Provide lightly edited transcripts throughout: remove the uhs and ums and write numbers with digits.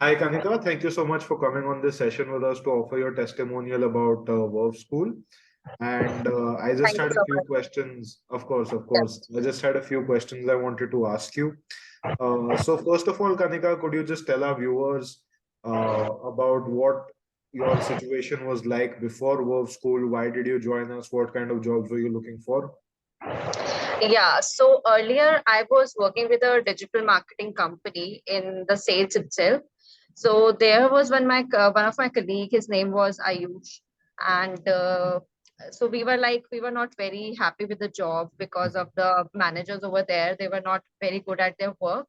Hi, Kanika. Thank you so much for coming on this session with us to offer your testimonial about VerveSchool. And I just Thank you had a so few much. questions. Of course, of Yeah. course. I just had a few questions I wanted to ask you. So first of all, Kanika, could you just tell our viewers about what your situation was like before VerveSchool? Why did you join us? What kind of jobs were you looking for? Yeah. So earlier I was working with a digital marketing company in the sales itself. So there was one of my colleague, his name was Ayush, and so we were not very happy with the job because of the managers over there. They were not very good at their work.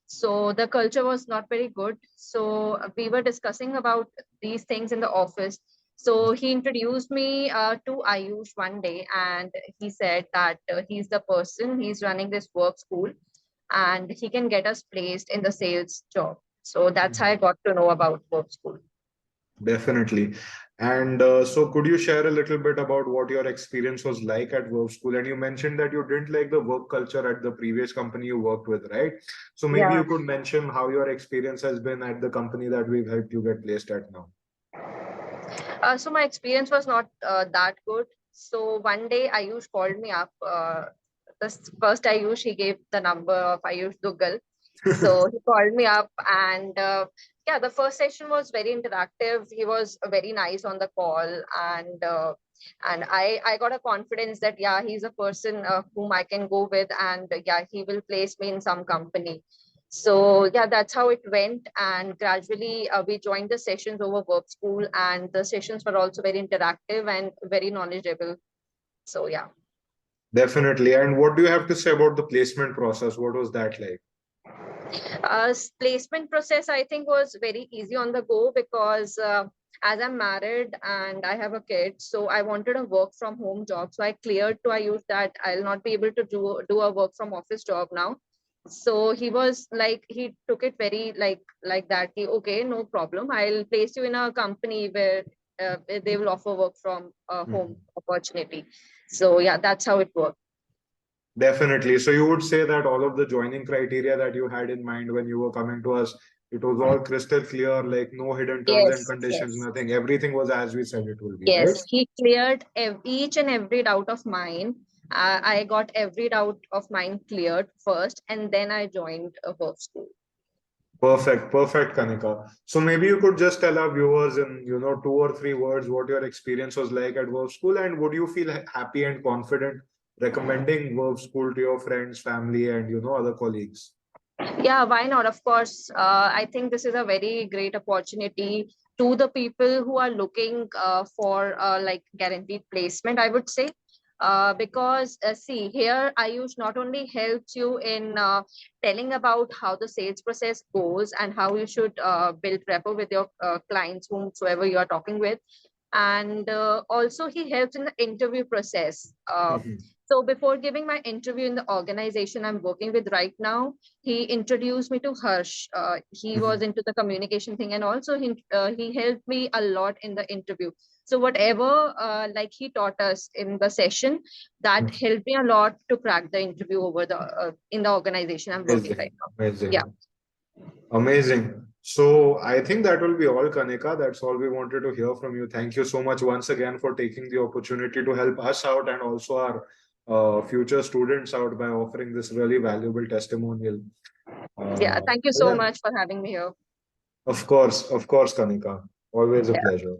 So the culture was not very good. So we were discussing about these things in the office. So he introduced me to Ayush one day, and he said that he's the person, he's running this work school, and he can get us placed in the sales job. So that's how I got to know about work school. Definitely. And so could you share a little bit about what your experience was like at work school? And you mentioned that you didn't like the work culture at the previous company you worked with, right? So maybe Yeah. you could mention how your experience has been at the company that we've helped you get placed at now. So my experience was not that good. So one day Ayush called me up. First Ayush, he gave the number of Ayush Dugal. So he called me up, and yeah, the first session was very interactive. He was very nice on the call, and I got a confidence that yeah, he's a person whom I can go with, and yeah, he will place me in some company. So yeah, that's how it went, and gradually we joined the sessions over work school, and the sessions were also very interactive and very knowledgeable. So yeah. Definitely. And what do you have to say about the placement process? What was that like? Placement process, I think, was very easy on the go because as I'm married and I have a kid, so I wanted a work from home job. So I cleared to Ayush that I'll not be able to do a work from office job now. So he was like, he took it very like that. He, okay, no problem. I'll place you in a company where they will offer work from home Mhm. opportunity. So yeah, that's how it worked. Definitely. So you would say that all of the joining criteria that you had in mind when you were coming to us, it was all crystal clear, like no hidden terms and Yes, conditions, yes. nothing. Everything was as we said it will be, right? Yes, he cleared each and every doubt of mine. I got every doubt of mine cleared first, and then I joined a work school. Perfect, perfect, Kanika. So maybe you could just tell our viewers in, two or three words what your experience was like at Verve School, and would you feel happy and confident recommending Verve School to your friends, family, and other colleagues? Yeah, why not? Of course, I think this is a very great opportunity to the people who are looking for like guaranteed placement, I would say. Because see here, Ayush not only helps you in telling about how the sales process goes and how you should build rapport with your clients, whomsoever you are talking with, and also he helps in the interview process. Mhm. So before giving my interview in the organization I'm working with right now, he introduced me to Harsh. He was Mhm. into the communication thing, and also he helped me a lot in the interview. So whatever like he taught us in the session, that helped me a lot to crack the interview over the in the organization I'm working Amazing, right now. Yeah. amazing, amazing. So I think that will be all, Kanika. That's all we wanted to hear from you. Thank you so much once again for taking the opportunity to help us out and also our future students out by offering this really valuable testimonial. Yeah. Thank you so Yeah, much for having me here. of course, Kanika. Always a Yeah. pleasure.